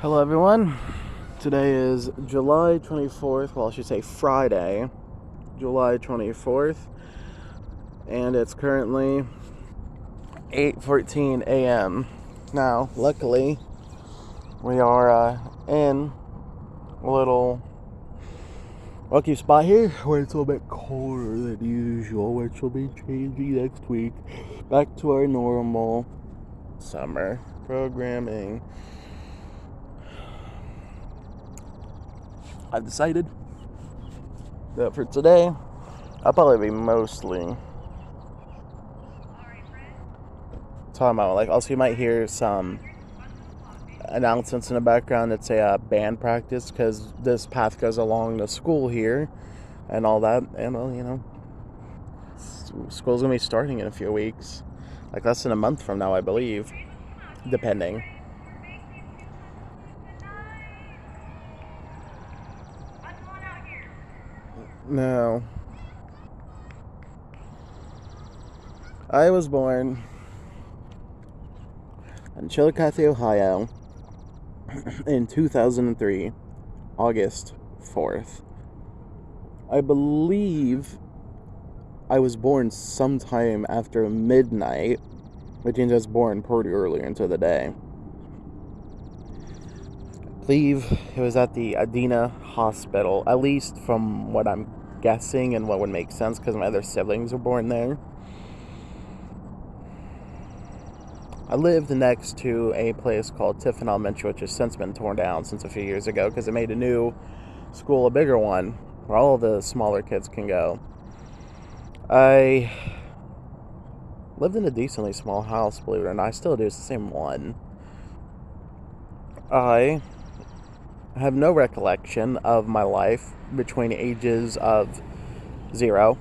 Hello everyone, today is July 24th, well I should say Friday, July 24th, and it's currently 8:14 a.m. Now, luckily, we are in a little lucky spot here where it's a little bit colder than usual, which will be changing next week, back to our normal summer programming. I've decided that for today, I'll probably be mostly talking about, like, also you might hear some announcements in the background. It's a band practice because this path goes along the school here and all that. And, well, school's gonna be starting in a few weeks, like less than a month from now, I believe, depending. Now, I was born in Chillicothe, Ohio in 2003, August 4th. I believe I was born sometime after midnight, which means I was born pretty early into the day. I believe it was at the Adena Hospital, at least from what I'm guessing and what would make sense because my other siblings were born there. I lived next to a place called Tiffin Elementary, which has since been torn down since a few years ago because it made a new school, a bigger one, where all of the smaller kids can go. I lived in a decently small house, believe it or not. I still do. It's the same one. I have no recollection of my life between ages of 0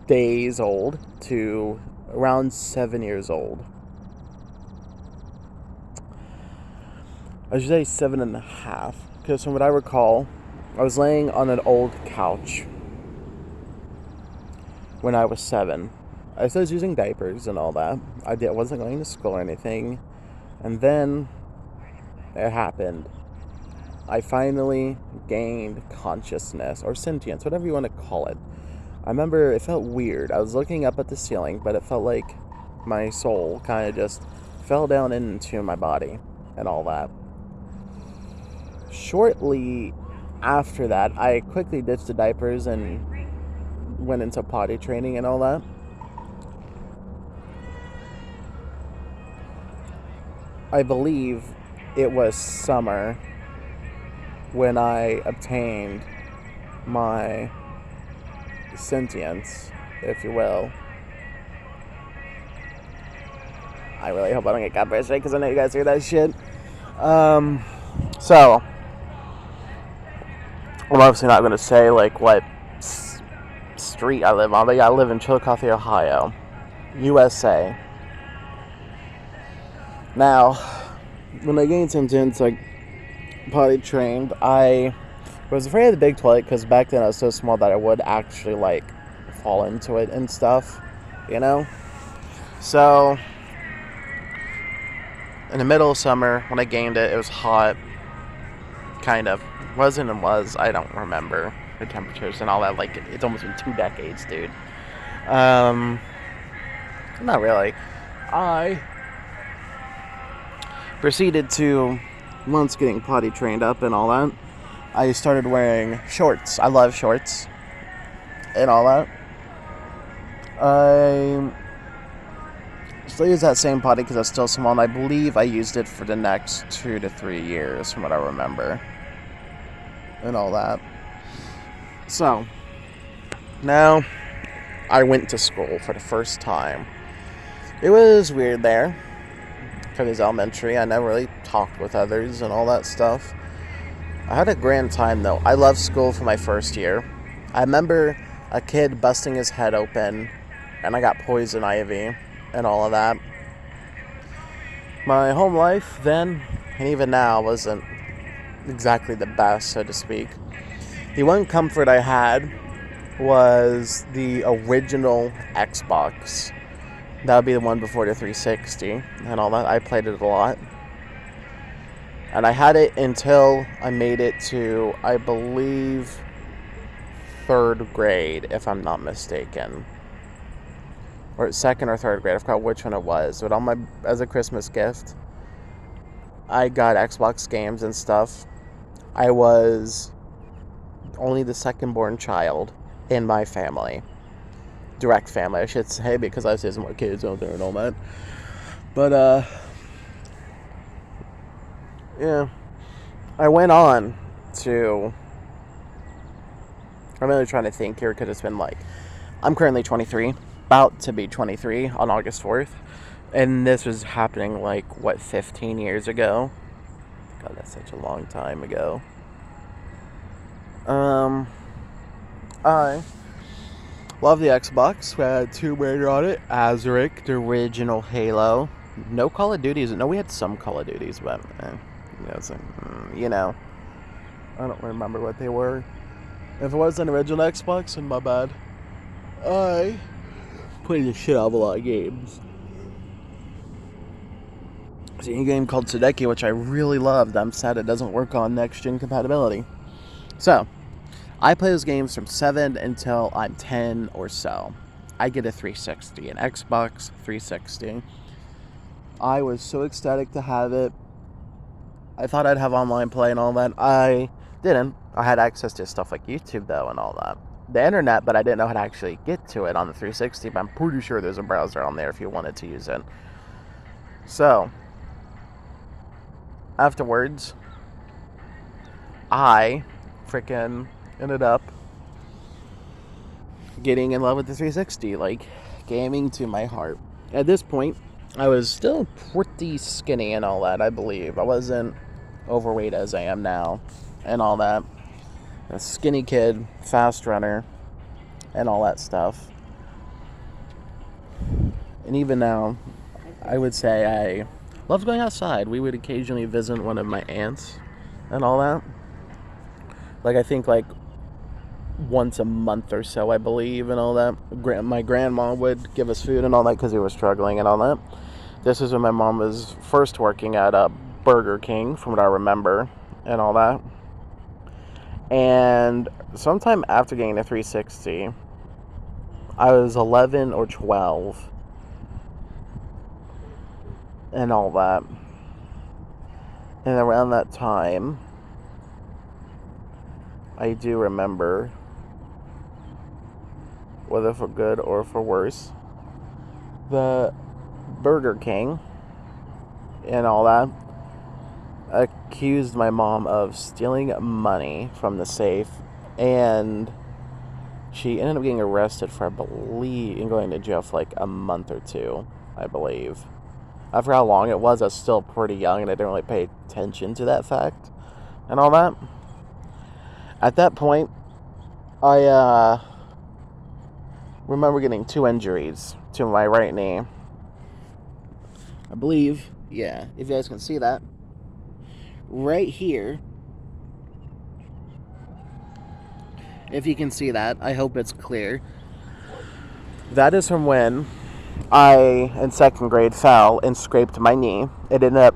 days old to around 7 years old. I should say 7.5, because from what I recall, I was laying on an old couch when I was 7. I was using diapers and all that. I wasn't going to school or anything. And then it happened. I finally gained consciousness, or sentience, whatever you want to call it. I remember it felt weird. I was looking up at the ceiling, but it felt like my soul kind of just fell down into my body and all that. Shortly after that, I quickly ditched the diapers and went into potty training and all that. I believe it was summer when I obtained my sentience, if you will. I really hope I don't get copyright strike because I know you guys hear that shit. So, I'm obviously not going to say, like, what street I live on, but yeah, I live in Chillicothe, Ohio, USA. Now, when I gained sentience, like, potty trained, I was afraid of the big toilet because back then I was so small that I would actually, like, fall into it and stuff, you know? So, in the middle of summer, when I gained it, it was hot, kind of. Wasn't and was, I don't remember the temperatures and all that. Like, it's almost been 2 decades, dude. Not really. I proceeded to, once getting potty trained up and all that, I started wearing shorts. I love shorts and all that. I still use that same potty because I was still small, and I believe I used it for the next 2 to 3 years from what I remember and all that. So, now I went to school for the first time. It was weird there because it was elementary. I never really talked with others and all that stuff. I had a grand time though. I loved school for my first year. I remember a kid busting his head open and I got poison ivy and all of that. My home life then and even now wasn't exactly the best, so to speak. The one comfort I had was the original Xbox. That would be the one before the 360 and all that. I played it a lot. And I had it until I made it to, I believe, 3rd grade, if I'm not mistaken. Or 2nd or 3rd grade, I forgot which one it was. But as a Christmas gift, I got Xbox games and stuff. I was only the second born child in my family. Direct family, I should say, because I see some more kids out there and all that. But, yeah. I went on to... I'm really trying to think here, because it's been like... I'm currently 23, about to be 23 on August 4th. And this was happening, 15 years ago? God, that's such a long time ago. I love the Xbox. We had Tomb Raider on it. Azuric, the original Halo. No Call of Duties. No, we had some Call of Duties, but... I don't remember what they were. If it was an original Xbox, then my bad. I played the shit out of a lot of games. There's a game called Sadeki, which I really loved. I'm sad it doesn't work on next-gen compatibility. So, I play those games from 7 until I'm 10 or so. I get a 360, an Xbox 360. I was so ecstatic to have it. I thought I'd have online play and all that. I didn't. I had access to stuff like YouTube, though, and all that. The internet, but I didn't know how to actually get to it on the 360, but I'm pretty sure there's a browser on there if you wanted to use it. So, afterwards, I freaking ended up getting in love with the 360, gaming to my heart. At this point, I was still pretty skinny and all that, I believe. I wasn't overweight as I am now and all that. A skinny kid, fast runner, and all that stuff. And even now, I would say I loved going outside. We would occasionally visit one of my aunts and all that. I think once a month or so, I believe, and all that. My grandma would give us food and all that because we were struggling and all that. This is when my mom was first working at Burger King, from what I remember, and all that. And sometime after getting the 360, I was 11 or 12, and all that. And around that time, I do remember, whether for good or for worse, the Burger King and all that accused my mom of stealing money from the safe, and she ended up getting arrested for, I believe, and going to jail for a month or two, I believe. I forgot how long it was. I was still pretty young, and I didn't really pay attention to that fact and all that. At that point, I remember getting 2 injuries to my right knee. I believe, yeah, if you guys can see that. Right here. If you can see that, I hope it's clear. That is from when I, in 2nd grade, fell and scraped my knee. It ended up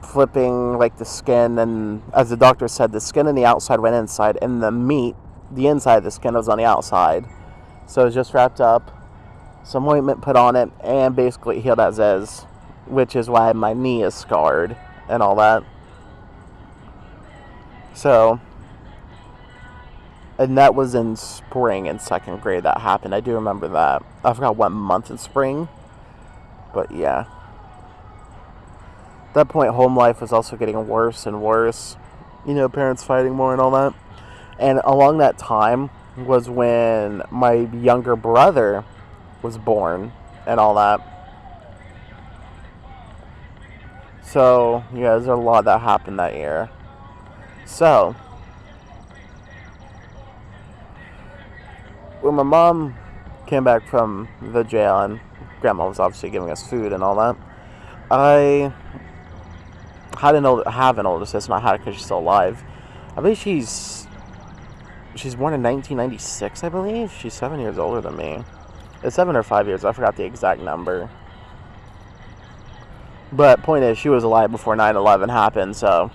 flipping the skin, and as the doctor said, the skin on the outside went inside, and the meat, the inside of the skin, was on the outside. So it was just wrapped up, some ointment put on it, and basically healed as is, which is why my knee is scarred and all that. So, and that was in spring in 2nd grade that happened. I do remember that. I forgot what month in spring, but yeah. At that point, home life was also getting worse and worse. Parents fighting more and all that. And along that time was when my younger brother was born and all that. So, yeah, there's a lot that happened that year. So, when my mom came back from the jail and Grandma was obviously giving us food and all that, I have an older sister. I had it because she's still alive. I believe she's born in 1996, I believe. She's 7 years older than me. It's 7 or 5 years. I forgot the exact number. But point is, she was alive before 9/11 happened, so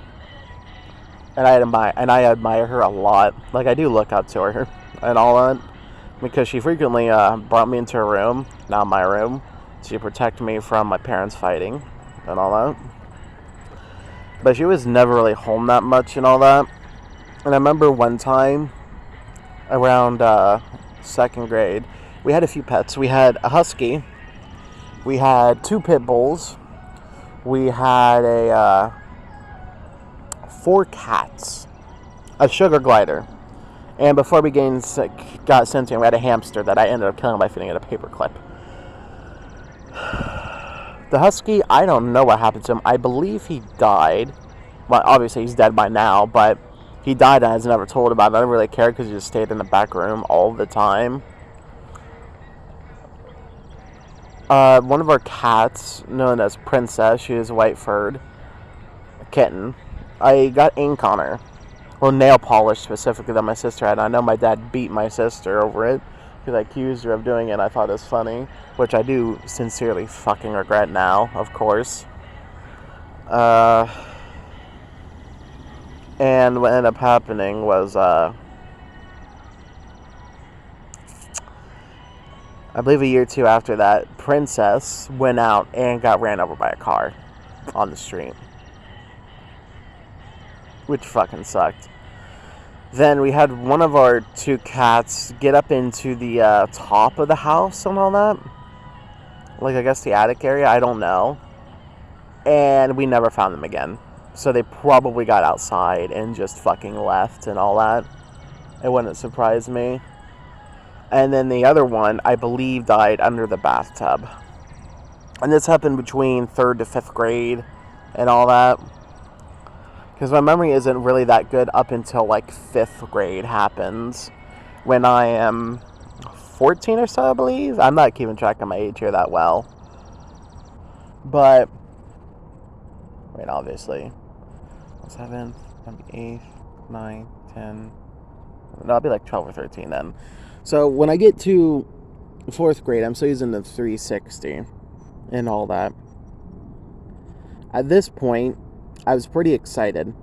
And I admire her a lot. Like, I do look up to her and all that. Because she frequently brought me into her room, not my room, to protect me from my parents fighting and all that. But she was never really home that much and all that. And I remember one time around second grade, we had a few pets. We had a husky, we had 2 pit bulls, we had 4 cats, a sugar glider, and before we got sentient, we had a hamster that I ended up killing by fitting it a paper clip. The husky, I don't know what happened to him. I believe he died. Well, obviously he's dead by now, but he died and I was never told about it. I didn't really care because he just stayed in the back room all the time. One of our cats, known as Princess, she was white-furred, a kitten. I got ink on her. Well, nail polish specifically that my sister had. I know my dad beat my sister over it because I accused her of doing it. I thought it was funny, which I do sincerely fucking regret now, of course. And what ended up happening was, I believe a year or 2 after that, Princess went out and got ran over by a car on the street, which fucking sucked. Then we had one of our 2 cats get up into the top of the house and all that. Like, I guess the attic area, I don't know. And we never found them again. So they probably got outside and just fucking left and all that. It wouldn't surprise me. And then the other one, I believe, died under the bathtub. And this happened between 3rd to 5th grade and all that. Because my memory isn't really that good up until, like, 5th grade happens. When I am 14 or so, I believe. I'm not keeping track of my age here that well. But, I mean, obviously. 7th, 8th, 9th, 10. No, I'll be like 12 or 13 then. So, when I get to 4th grade, I'm still using the 360 and all that. At this point, I was pretty excited.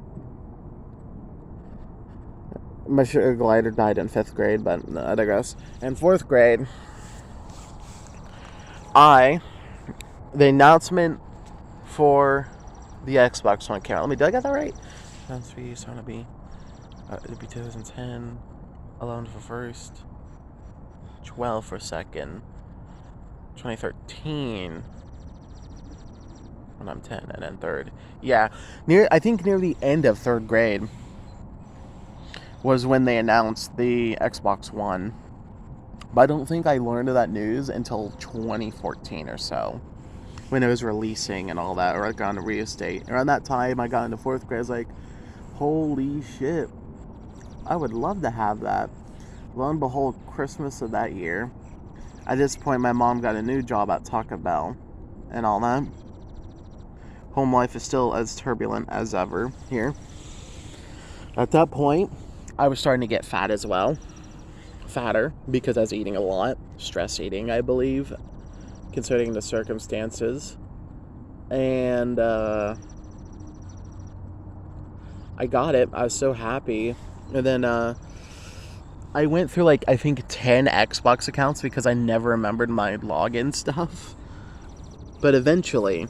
My sugar glider died in 5th grade, but I digress. In 4th grade, the announcement for the Xbox One came out. Did I get that right? 2003, so it'll be 2010, 11 for 1st, 12 for 2nd, 2013. When I'm 10 and then 3rd. Yeah, I think near the end of 3rd grade was when they announced the Xbox One. But I don't think I learned of that news until 2014 or so, when it was releasing and all that, or I got into real estate. Around that time, I got into 4th grade. I was like, holy shit, I would love to have that. Lo and behold, Christmas of that year, at this point, my mom got a new job at Taco Bell and all that. Home life is still as turbulent as ever here. At that point, I was starting to get fat as well. Fatter, because I was eating a lot. Stress eating, I believe, considering the circumstances. And I got it. I was so happy. And then I went through, like, I think 10 Xbox accounts because I never remembered my login stuff. But eventually,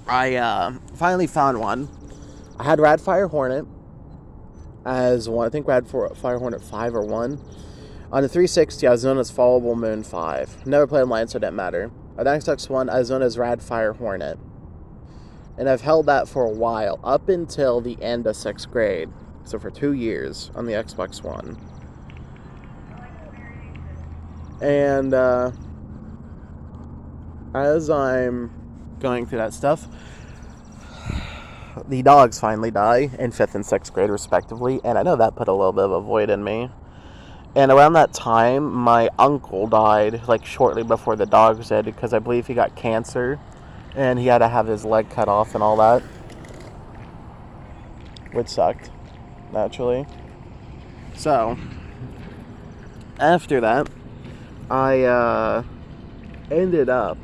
I finally found one. I had Radfire Hornet as one. I think Radfire Hornet 5 or 1. On the 360, I was known as Fallable Moon 5. Never played online, so it didn't matter. On the Xbox One, I was known as Radfire Hornet. And I've held that for a while, up until the end of 6th grade. So for 2 years on the Xbox One. And as I'm going through that stuff, the dogs finally die in 5th and 6th grade respectively, and I know that put a little bit of a void in me. And around that time, my uncle died, like, shortly before the dogs did, because I believe he got cancer and he had to have his leg cut off and all that, which sucked, naturally. So after that, I ended up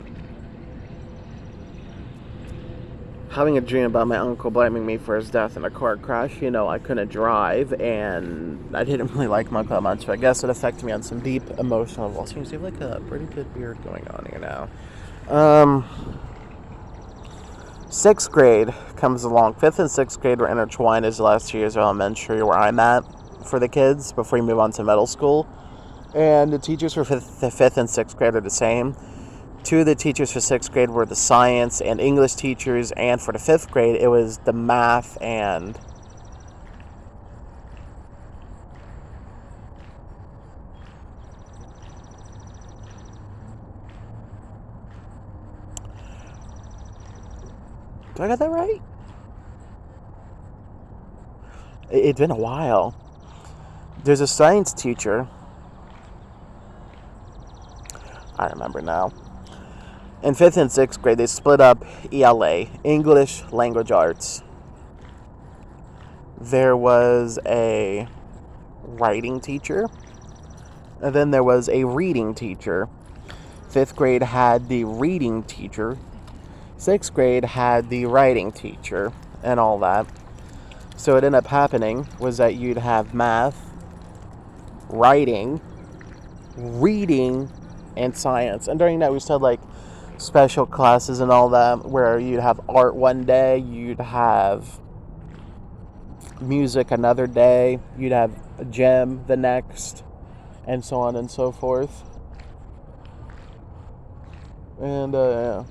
having a dream about my uncle blaming me for his death in a car crash. I couldn't drive, and I didn't really like my uncle that much. But I guess it affected me on some deep emotional level. Seems to have like a pretty good beard going on here now. 6th grade comes along. 5th and 6th grade were intertwined as the last 2 years of elementary where I'm at for the kids before you move on to middle school. And the teachers for the 5th and 6th grade are the same. 2 of the teachers for 6th grade were the science and English teachers, and for the 5th grade, it was the math and... Do I got that right? It's been a while. There's a science teacher. I remember now. In 5th and 6th grade, they split up ELA, English Language Arts. There was a writing teacher, and then there was a reading teacher. 5th grade had the reading teacher. 6th grade had the writing teacher, and all that. So what ended up happening was that you'd have math, writing, reading, and science. And during that, we still had like special classes and all that, where you'd have art one day, you'd have music another day, you'd have a gym the next, and so on and so forth. And yeah,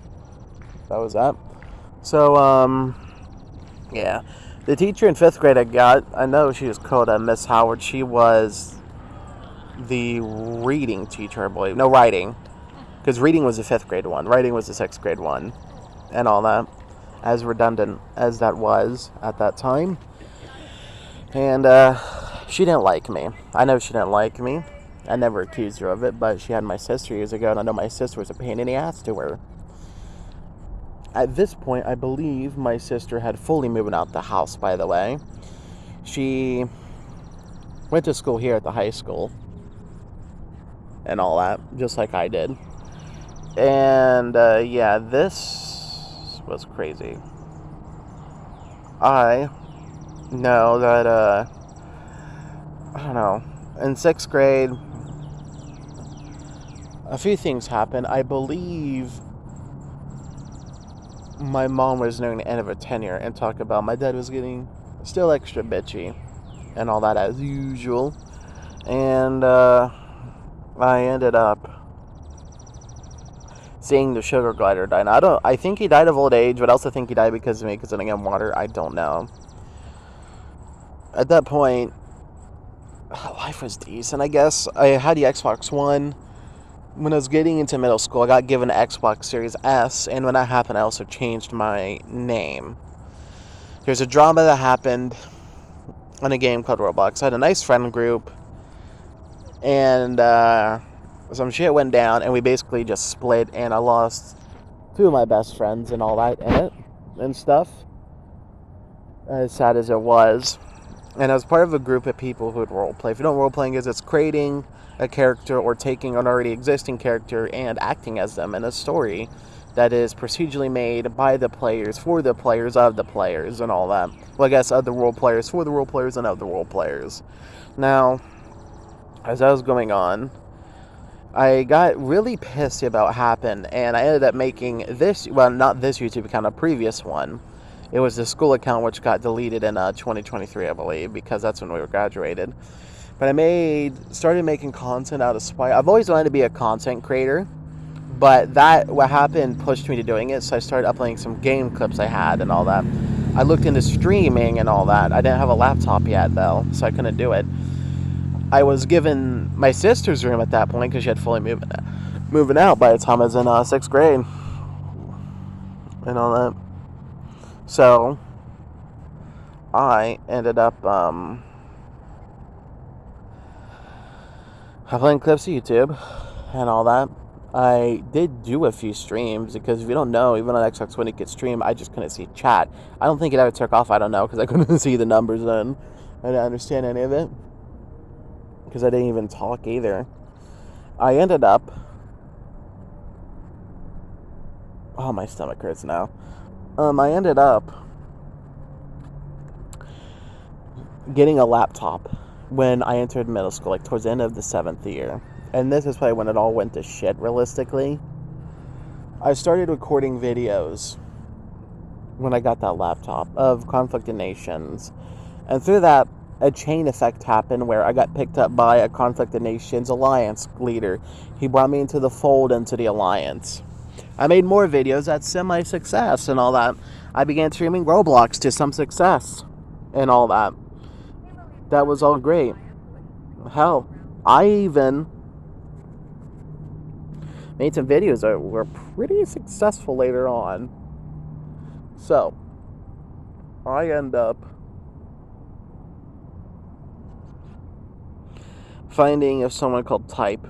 that was that. So yeah, the teacher in 5th grade I know she was called Miss Howard. She was the reading teacher, I believe. No, writing. Because reading was the 5th grade one. Writing was the 6th grade one. And all that. As redundant as that was at that time. And she didn't like me. I know she didn't like me. I never accused her of it, but she had my sister years ago, and I know my sister was a pain in the ass to her. At this point, I believe my sister had fully moved out the house, by the way. She went to school here at the high school. And all that, just like I did. And yeah, this was crazy. I know that I don't know, in 6th grade a few things happened. I believe my mom was nearing the end of her tenure and talked about my dad was getting still extra bitchy and all that as usual. And I ended up seeing the sugar glider die. Now, I think he died of old age, but I also think he died because of me, because I didn't get water. I don't know. At that point, life was decent, I guess. I had the Xbox One. When I was getting into middle school, I got given an Xbox Series S, and when that happened, I also changed my name. There's a drama that happened on a game called Roblox. I had a nice friend group, and some shit went down, and we basically just split, and I lost 2 of my best friends and all that in it and stuff, as sad as it was. And I was part of a group of people who would roleplay. If you don't roleplaying, it's creating a character or taking an already existing character and acting as them in a story that is procedurally made by the players, for the players, of the players, and all that. Well, I guess of the role players, for the role players, and of the role players. Now, as that was going on, I got really pissed about what happened, and I ended up making this, well, not this YouTube account, a previous one. It was the school account, which got deleted in 2023, I believe, because that's when we were graduated. But I started making content out of spite. I've always wanted to be a content creator, but what happened pushed me to doing it, so I started uploading some game clips I had and all that. I looked into streaming and all that. I didn't have a laptop yet, though, so I couldn't do it. I was given my sister's room at that point because she had fully moving out by the time I was in 6th grade and all that. So I ended up uploading clips to YouTube and all that. I did do a few streams because if you don't know, even on Xbox when it could stream, I just couldn't see chat. I don't think it ever took off. I don't know, because I couldn't see the numbers then. I didn't understand any of it because I didn't even talk either. I ended up... Oh, my stomach hurts now. I ended up getting a laptop when I entered middle school, like towards the end of the 7th year. And this is probably when it all went to shit, realistically. I started recording videos when I got that laptop of Conflict of Nations. And through that, a chain effect happened where I got picked up by a Conflict of Nations alliance leader. He brought me into the fold, into the alliance. I made more videos at semi-success and all that. I began streaming Roblox to some success and all that. That was all great. Hell, I even made some videos that were pretty successful later on. So, I end up finding of someone called Type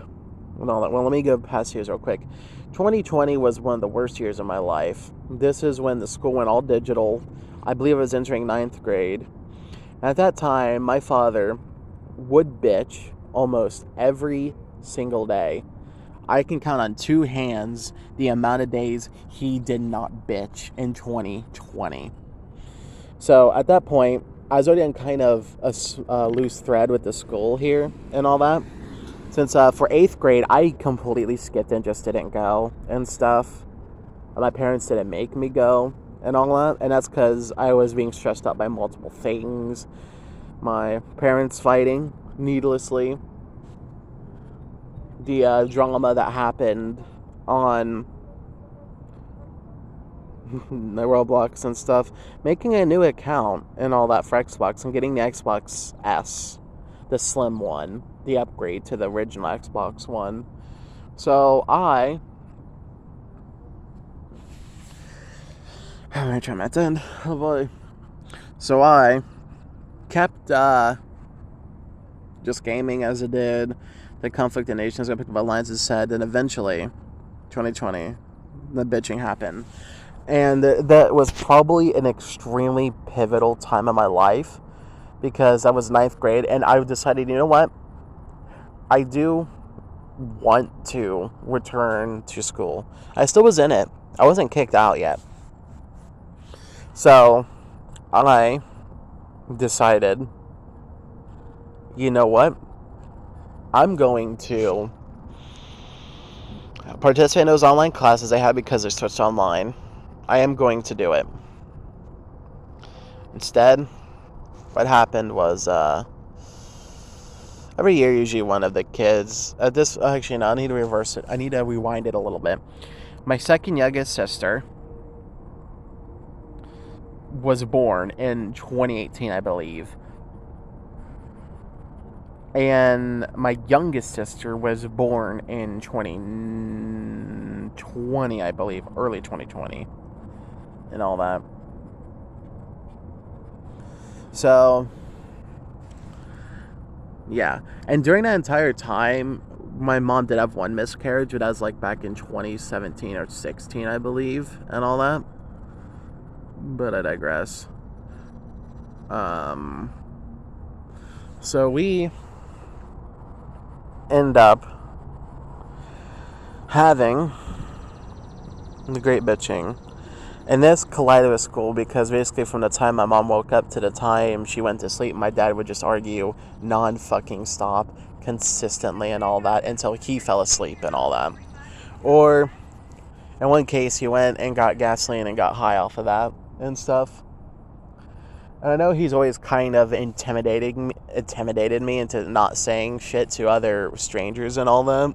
and all that. Well, let me go past years real quick. 2020 was one of the worst years of my life. This is when the school went all digital. I believe I was entering 9th grade. At that time, my father would bitch almost every single day. I can count on 2 hands the amount of days he did not bitch in 2020. So at that point, I was already on kind of a loose thread with the school here and all that. Since for 8th grade, I completely skipped and just didn't go and stuff. My parents didn't make me go and all that. And that's because I was being stressed out by multiple things. My parents fighting needlessly. The drama that happened on the Roblox and stuff, making a new account and all that for Xbox and getting the Xbox S, the slim one, the upgrade to the original Xbox One. So I'm gonna try my 10. Oh boy. So I kept just gaming as it did. The Conflict of Nations got picked up alliances said, and eventually 2020 the bitching happened. And that was probably an extremely pivotal time in my life because I was 9th grade and I decided, you know what? I do want to return to school. I still was in it. I wasn't kicked out yet. So I decided, you know what? I'm going to participate in those online classes I had because they switched online. I am going to do it. Instead, what happened was every year usually one of the kids actually no, I need to reverse it. I need to rewind it a little bit. My second youngest sister was born in 2018, I believe. And my youngest sister was born in 2020, I believe, early 2020 and all that. So, yeah. And during that entire time, my mom did have one miscarriage, but that was like back in 2017 or 16, I believe, and all that. But I digress. So we end up having the great bitching. And this collided with school because basically from the time my mom woke up to the time she went to sleep, my dad would just argue non-fucking stop consistently and all that until he fell asleep and all that. Or in one case, he went and got gasoline and got high off of that and stuff. And I know he's always kind of intimidated me into not saying shit to other strangers and all that,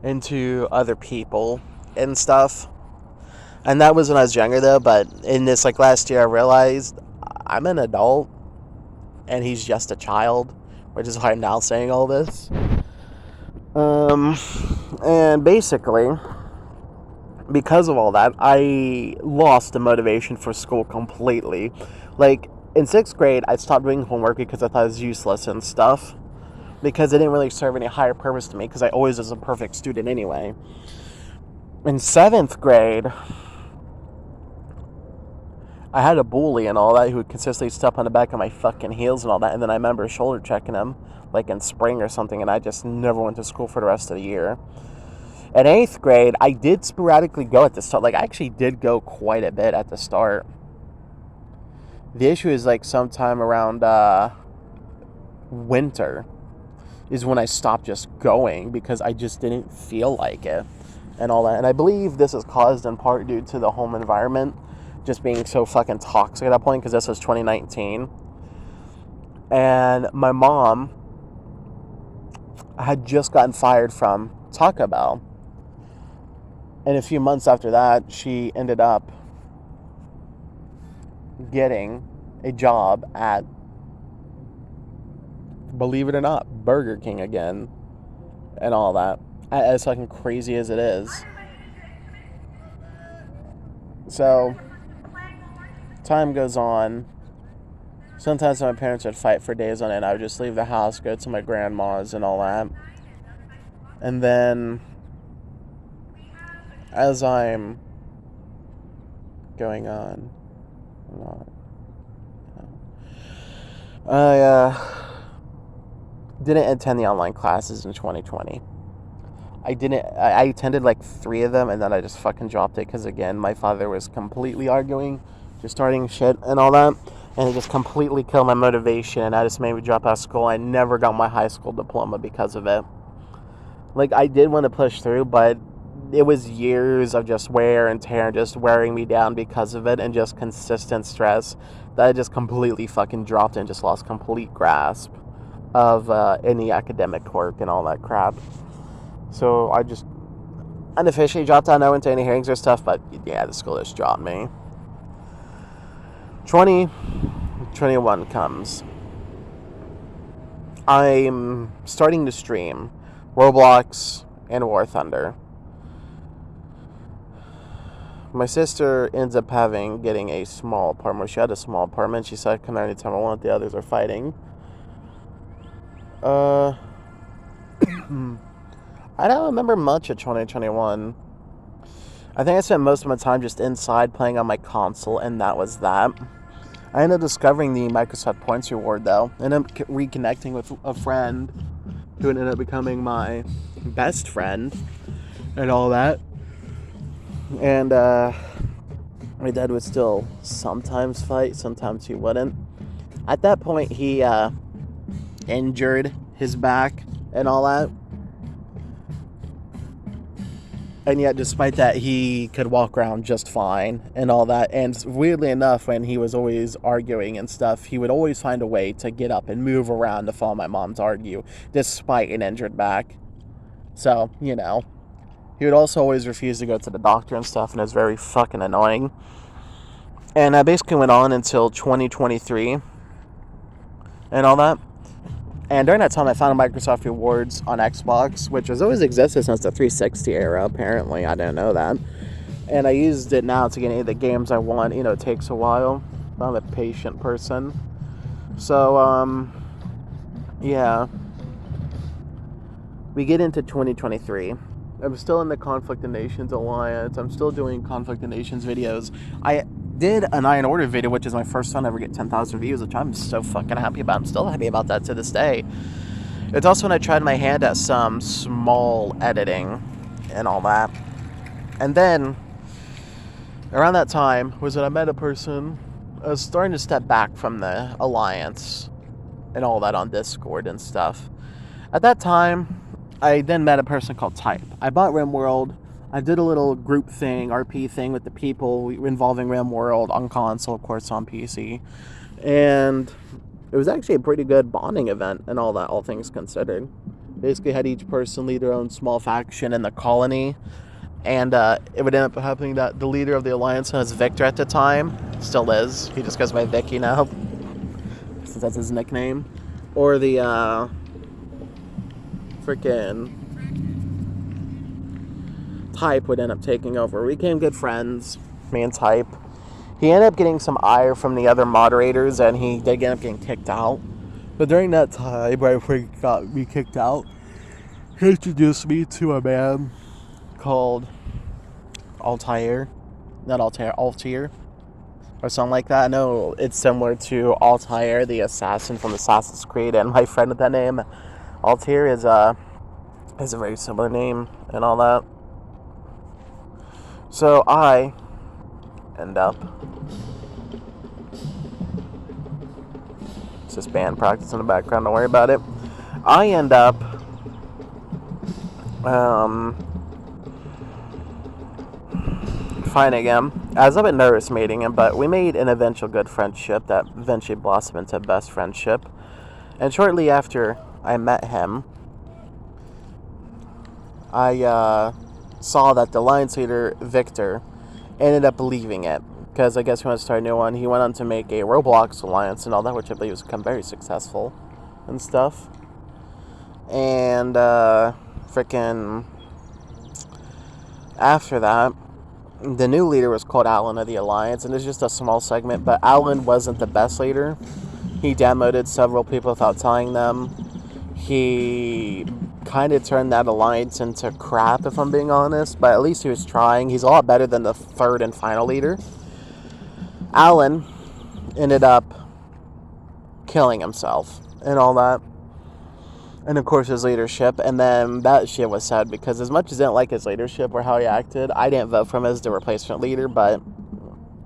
and to other people and stuff. And that was when I was younger though, but in this like last year I realized I'm an adult and he's just a child, which is why I'm now saying all this. And basically, because of all that, I lost the motivation for school completely. Like, in 6th grade, I stopped doing homework because I thought it was useless and stuff. Because it didn't really serve any higher purpose to me, because I always was a perfect student anyway. In 7th grade, I had a bully and all that who would consistently step on the back of my fucking heels and all that. And then I remember shoulder checking him, like in spring or something, and I just never went to school for the rest of the year. In 8th grade, I did sporadically go at the start. Like, I actually did go quite a bit at the start. The issue is, like, sometime around winter is when I stopped just going because I just didn't feel like it and all that. And I believe this is caused in part due to the home environment just being so fucking toxic at that point, because this was 2019. And my mom had just gotten fired from Taco Bell. And a few months after that, she ended up getting a job at, believe it or not, Burger King again and all that. As fucking crazy as it is. So, time goes on. Sometimes my parents would fight for days on end. I would just leave the house, go to my grandma's and all that. And then, as I'm going on, I didn't attend the online classes in 2020. I attended like 3 of them, and then I just fucking dropped it because, again, my father was completely arguing, just starting shit and all that, and it just completely killed my motivation, and that just made me drop out of school. I never got my high school diploma because of it. Like, I did want to push through, but it was years of just wear and tear, just wearing me down because of it, and just consistent stress that I just completely fucking dropped and just lost complete grasp of any academic work and all that crap. So I just unofficially dropped out. I went to any hearings or stuff, but yeah, the school just dropped me. 2021 comes. I'm starting to stream Roblox and War Thunder. My sister ends up getting a small apartment. She had a small apartment. She said, come out anytime I want. The others are fighting. I don't remember much of 2021. I think I spent most of my time just inside playing on my console, and that was that. I ended up discovering the Microsoft Points Reward, though. I ended up reconnecting with a friend who ended up becoming my best friend and all that. And my dad would still sometimes fight, sometimes he wouldn't. At that point, he injured his back and all that. And yet, despite that, he could walk around just fine and all that. And weirdly enough, when he was always arguing and stuff, he would always find a way to get up and move around to follow my mom to argue, despite an injured back. So, you know. He would also always refuse to go to the doctor and stuff, and it was very fucking annoying. And I basically went on until 2023 and all that. And during that time, I found Microsoft Rewards on Xbox, which has always existed since the 360 era, apparently. I didn't know that. And I used it now to get any of the games I want. You know, it takes a while. I'm a patient person. So, yeah. We get into 2023. I'm still in the Conflict of Nations Alliance. I'm still doing Conflict of Nations videos. I did an Iron Order video, which is my first time ever get 10,000 views, which I'm so fucking happy about. I'm still happy about that to this day. It's also when I tried my hand at some small editing and all that. And then, around that time, was when I met a person. I was starting to step back from the Alliance and all that on Discord and stuff. At that time, I then met a person called Type. I bought RimWorld. I did a little group thing, RP thing with the people involving RimWorld on console, of course on PC. And it was actually a pretty good bonding event and all that, all things considered. Basically had each person lead their own small faction in the colony. And it would end up happening that the leader of the Alliance was Victor at the time. Still is. He just goes by Vicky now, since that's his nickname. Or the freaking Type would end up taking over. We became good friends, me and Type. He ended up getting some ire from the other moderators, and he did end up getting kicked out. But during that time, right before he got me kicked out, he introduced me to a man called Altair. Not Altair, Altair. Or something like that. I know it's similar to Altair, the assassin from Assassin's Creed, and my friend with that name, Altair, is a very similar name and all that. So I end up... It's just band practice in the background, don't worry about it. I end up... finding him. I was a bit nervous meeting him, but we made an eventual good friendship that eventually blossomed into best friendship. And shortly after I met him, I saw that the Alliance leader, Victor, ended up leaving it. Because I guess he wanted to start a new one. He went on to make a Roblox Alliance and all that, which I believe has become very successful and stuff. And, freaking... After that, the new leader was called Alan of the Alliance, and it's just a small segment, but Alan wasn't the best leader. He demoted several people without telling them. He kind of turned that alliance into crap, if I'm being honest, but at least he was trying. He's a lot better than the third and final leader. Alan ended up killing himself and all that. And of course his leadership, and then that shit was sad because as much as I didn't like his leadership or how he acted, I didn't vote for him as the replacement leader, but,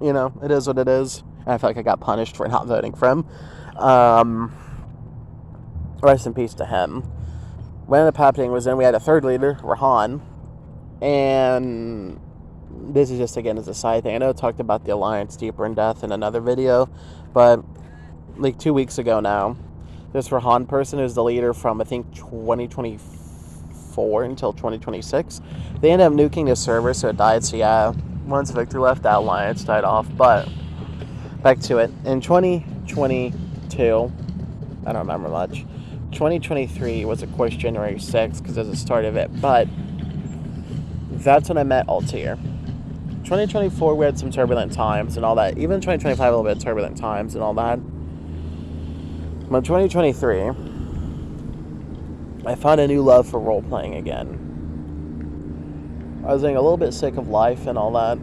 you know, it is what it is. And I feel like I got punished for not voting for him. Rest in peace to him. What ended up happening was then we had a third leader, Rahan, and this is just, again, as a side thing. I know I talked about the Alliance deeper in depth in another video, but like 2 weeks ago now, this Rahan person is the leader from, I think, 2024 until 2026. They ended up nuking the server, so it died. So yeah, once Victor left, that alliance died off. But back to it. In 2022, I don't remember much. 2023 was, of course, January 6th, because it was the start of it. But that's when I met Altair. 2024, we had some turbulent times and all that. Even 2025, a little bit of turbulent times and all that. But 2023, I found a new love for role-playing again. I was getting a little bit sick of life and all that,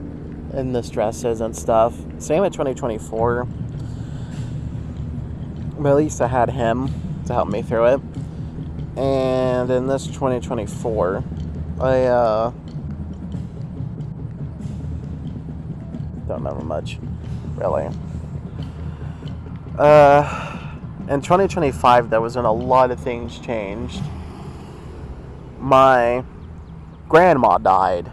and the stresses and stuff. Same with 2024. But at least I had him to help me through it. And in this 2024, I don't remember much, really. In 2025, that was when a lot of things changed. My grandma died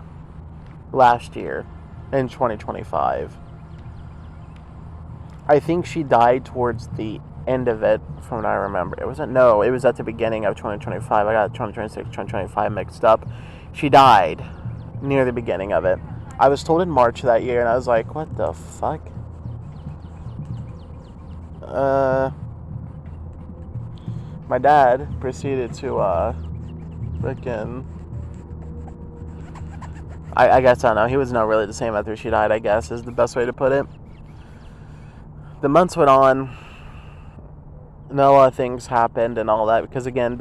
last year in 2025. I think she died towards the end of it, from what I remember. It was at the beginning of 2025. I got 2026, 2025 mixed up. She died near the beginning of it. I was told in March of that year, and I was like, what the fuck? My dad proceeded to, freaking... I guess, I don't know, he was not really the same after she died, I guess, is the best way to put it. The months went on, and a lot of things happened and all that, because again,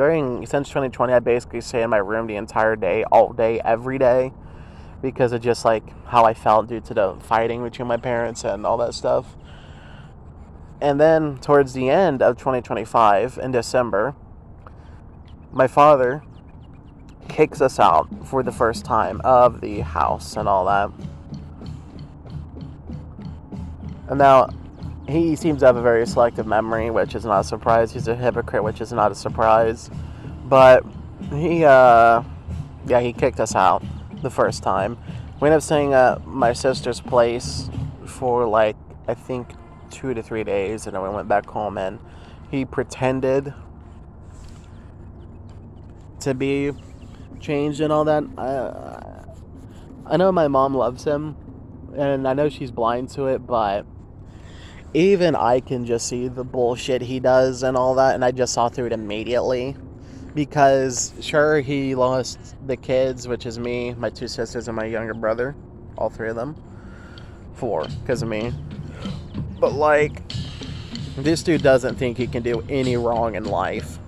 since 2020, I basically stayed in my room the entire day, all day, every day, because of just, like, how I felt due to the fighting between my parents and all that stuff. And then, towards the end of 2025, in December, my father kicks us out for the first time of the house and all that. And now, he seems to have a very selective memory, which is not a surprise. He's a hypocrite, which is not a surprise. But he kicked us out the first time. We ended up staying at my sister's place for, like, I think 2 to 3 days, and then we went back home, and he pretended to be changed and all that. I know my mom loves him, and I know she's blind to it, but even I can just see the bullshit he does and all that, and I just saw through it immediately. Because, sure, he lost the kids, which is me, my 2 sisters, and my younger brother. All 3 of them. 4, because of me. But, like, this dude doesn't think he can do any wrong in life.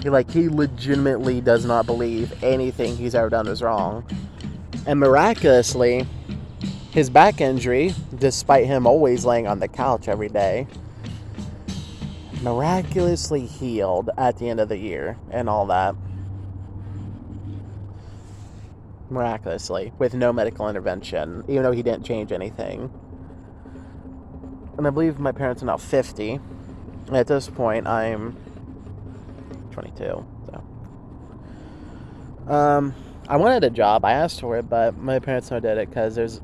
He legitimately does not believe anything he's ever done is wrong. And miraculously, his back injury, despite him always laying on the couch every day, miraculously healed at the end of the year and all that. miraculously, with no medical intervention, even though he didn't change anything. And I believe my parents are now 50. At this point, I'm 22. So, I wanted a job. I asked for it, but my parents never did it because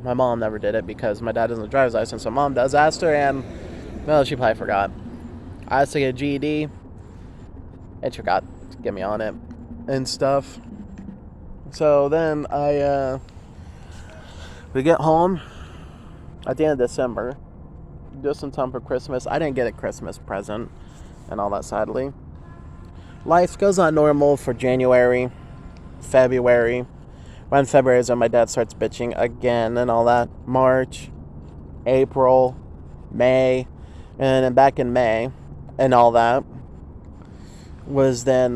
my mom never did it because my dad doesn't have a driver's license, so mom does. I asked her, and, well, she probably forgot. I asked to get a GED, and she forgot to get me on it and stuff. So then we get home at the end of December, just in time for Christmas. I didn't get a Christmas present and all that, sadly. Life goes on normal for January, February. When February is when my dad starts bitching again and all that. March, April, May, and then back in May and all that was then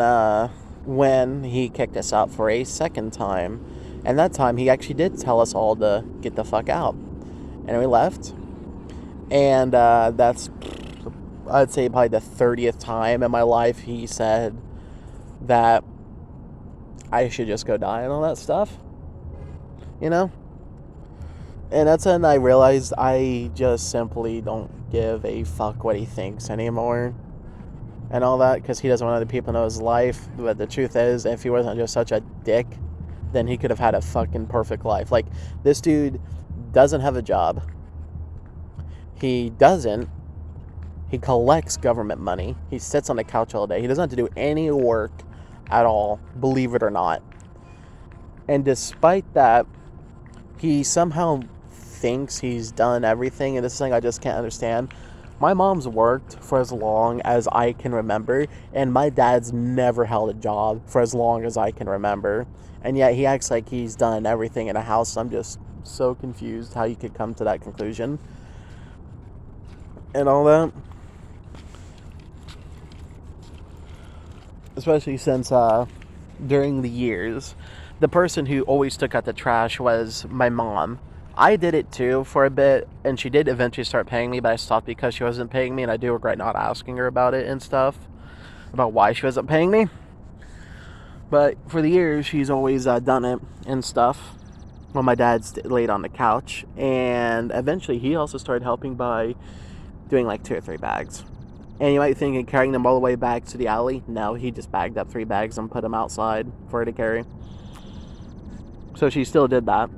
when he kicked us out for a second time. And that time he actually did tell us all to get the fuck out. And we left. And that's, I'd say, probably the 30th time in my life he said that I should just go die and all that stuff. You know? And that's when I realized I just simply don't give a fuck what he thinks anymore. And all that, because he doesn't want other people to know his life. But the truth is, if he wasn't just such a dick, then he could have had a fucking perfect life. Like, this dude doesn't have a job. He collects government money. He sits on the couch all day. He doesn't have to do any work at all, believe it or not. And despite that, he somehow thinks he's done everything, and this is something I just can't understand. My mom's worked for as long as I can remember, and my dad's never held a job for as long as I can remember. And yet he acts like he's done everything in a house. I'm just so confused how you could come to that conclusion. And all that. Especially since during the years, the person who always took out the trash was my mom. I did it too for a bit, and she did eventually start paying me, but I stopped because she wasn't paying me, and I do regret not asking her about it and stuff, about why she wasn't paying me. But for the years, she's always done it and stuff when my dad's laid on the couch, and eventually he also started helping by doing like 2 or 3 bags. And you might think carrying them all the way back to the alley. No, he just bagged up 3 bags and put them outside for her to carry. So she still did that.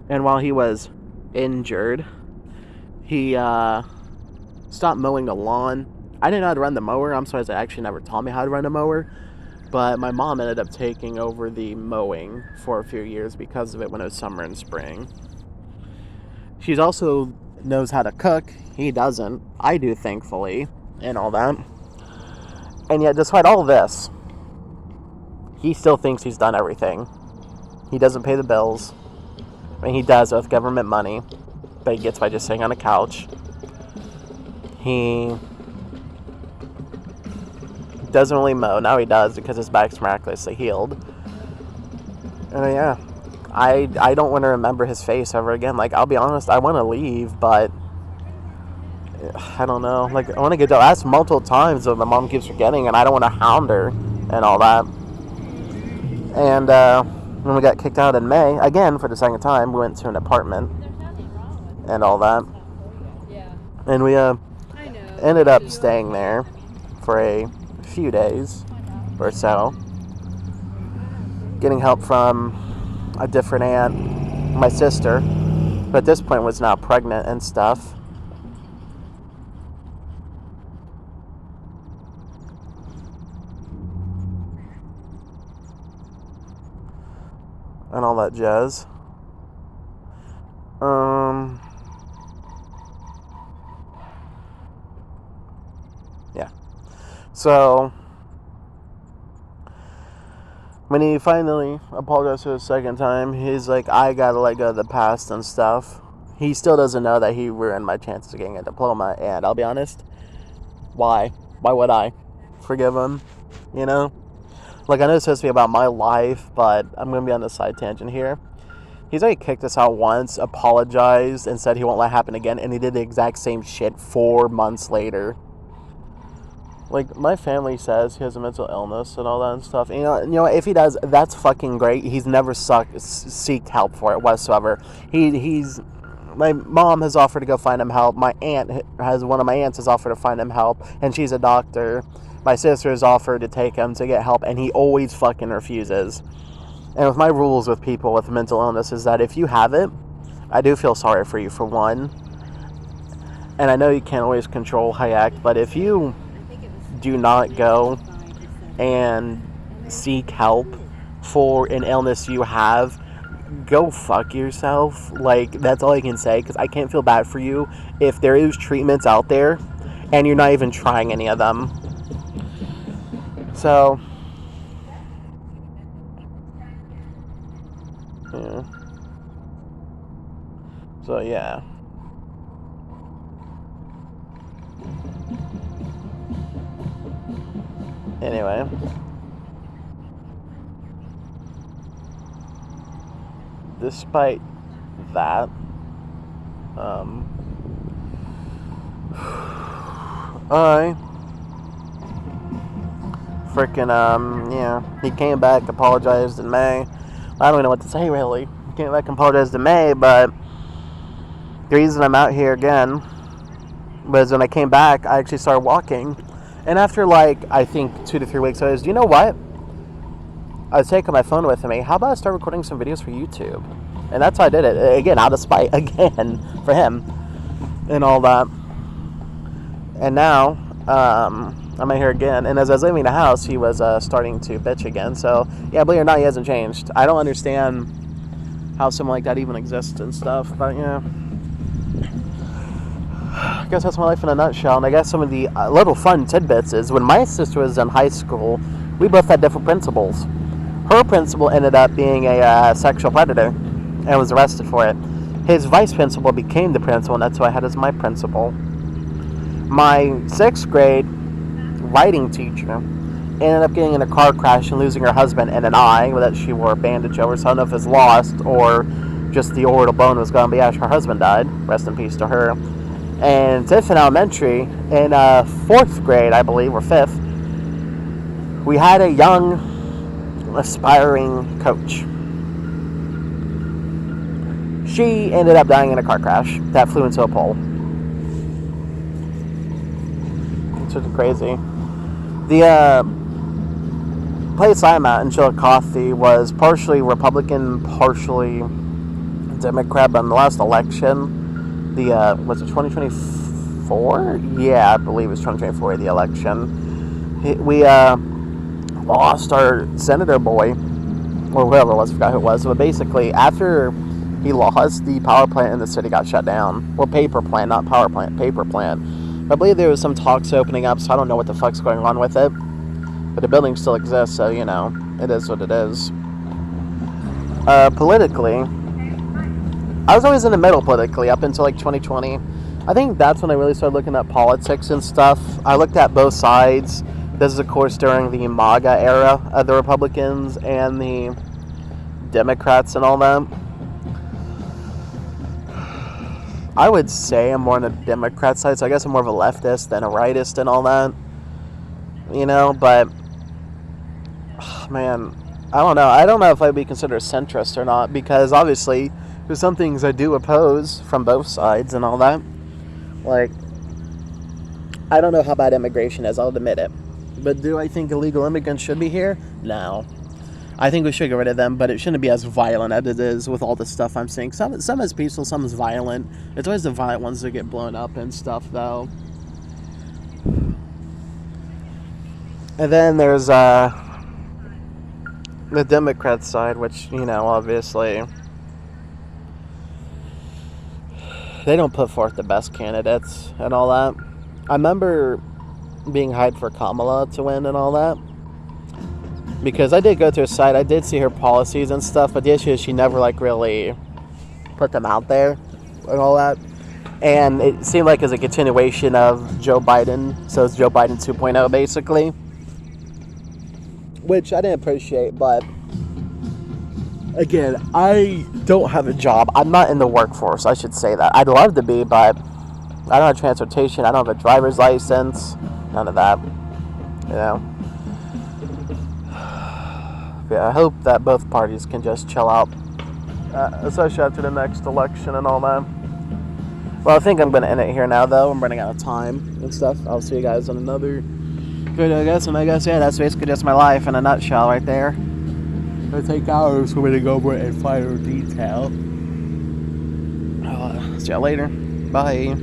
And while he was injured, he stopped mowing the lawn. I didn't know how to run the mower. I'm surprised they actually never taught me how to run a mower. But my mom ended up taking over the mowing for a few years because of it when it was summer and spring. She's also knows how to cook. He doesn't. I do, thankfully, and all that. And yet, despite all this, he still thinks he's done everything. He doesn't pay the bills. I mean, he does with government money, but he gets by just sitting on a couch. He doesn't really mow. Now he does because his back's miraculously healed. And yeah, I don't want to remember his face ever again. Like, I'll be honest, I want to leave, but I don't know. Like, I want to get to ask multiple times, but my mom keeps forgetting, and I don't want to hound her and all that. And when we got kicked out in May, again, for the second time, we went to an apartment and all that. And we ended up staying there for a few days or so, getting help from a different aunt, my sister, who at this point was now pregnant and stuff. And all that jazz. Yeah. So, when he finally apologized for the second time, he's like, I gotta let go of the past and stuff. He still doesn't know that he ruined my chances of getting a diploma, and I'll be honest, why? Why would I forgive him? You know? Like, I know it's supposed to be about my life, but I'm going to be on the side tangent here. He's already kicked us out once, apologized, and said he won't let it happen again, and he did the exact same shit 4 months later. Like, my family says he has a mental illness and all that and stuff. And, you know, if he does, that's fucking great. He's never seeked help for it whatsoever. He's... My mom has offered to go find him help. One of my aunts has offered to find him help, and she's a doctor. My sister has offered to take him to get help, and he always fucking refuses. And with my rules with people with mental illness is that if you have it, I do feel sorry for you, for one. And I know you can't always control how you act, but if you do not go and seek help for an illness you have, go fuck yourself. Like, that's all I can say, because I can't feel bad for you if there is treatments out there and you're not even trying any of them. So, yeah. So, yeah. Anyway. Despite that, I freaking, yeah, he came back, apologized in May. I don't know what to say, really. He came back and apologized in May, but the reason I'm out here again was when I came back, I actually started walking. And after, like, I think 2 to 3 weeks, I was, you know what? I was taking my phone with me. How about I start recording some videos for YouTube? And that's how I did it. Again, out of spite, again, for him. And all that. And now, I'm out here again. And as I was leaving the house, he was starting to bitch again. So, yeah, believe it or not, he hasn't changed. I don't understand how someone like that even exists and stuff. But, yeah. I guess that's my life in a nutshell. And I guess some of the little fun tidbits is when my sister was in high school, we both had different principals. Her principal ended up being a sexual predator and was arrested for it. His vice principal became the principal, and that's who I had as my principal. My 6th grade writing teacher ended up getting in a car crash and losing her husband and an eye that she wore a bandage over. So I don't know if it's lost or just the orbital bone was gone, but yeah, her husband died. Rest in peace to her. And Tiffin Elementary, in 4th grade, I believe, or 5th, we had a young aspiring coach. She ended up dying in a car crash that flew into a pole. It's just crazy. The place I'm at in Chillicothe was partially Republican, partially Democrat, but in the last election, was it 2024? Yeah, I believe it was 2024, the election. We lost our senator boy, or whoever it was, I forgot who it was. But basically, after he lost, the power plant in the city got shut down. Well, paper plant, not power plant, paper plant. I believe there was some talks opening up, so I don't know what the fuck's going on with it. But the building still exists, so, you know, it is what it is. Politically, I was always in the middle politically up until like 2020. I think that's when I really started looking at politics and stuff. I looked at both sides. This is, of course, during the MAGA era of the Republicans and the Democrats and all that. I would say I'm more on the Democrat side, so I guess I'm more of a leftist than a rightist and all that. You know, but, man, I don't know. I don't know if I'd be considered a centrist or not, because obviously there's some things I do oppose from both sides and all that. Like, I don't know how bad immigration is, I'll admit it. But do I think illegal immigrants should be here? No. I think we should get rid of them, but it shouldn't be as violent as it is with all the stuff I'm seeing. Some is peaceful, some is violent. It's always the violent ones that get blown up and stuff, though. And then there's the Democrat side, which, you know, obviously they don't put forth the best candidates and all that. I remember being hyped for Kamala to win and all that, because I did go to her site, I did see her policies and stuff, but the issue is she never like really put them out there and all that, and it seemed like it was a continuation of Joe Biden, so it's Joe Biden 2.0 basically, which I didn't appreciate. But again, I don't have a job, I'm not in the workforce, I should say that. I'd love to be, but I don't have transportation, I don't have a driver's license, none of that. You know. Yeah, I hope that both parties can just chill out, especially after the next election and all that. Well, I think I'm going to end it here now, though. I'm running out of time and stuff. I'll see you guys on another video, I guess. And I guess, yeah, that's basically just my life in a nutshell right there. It'll take hours for me to go over it in finer detail. See you later. Bye.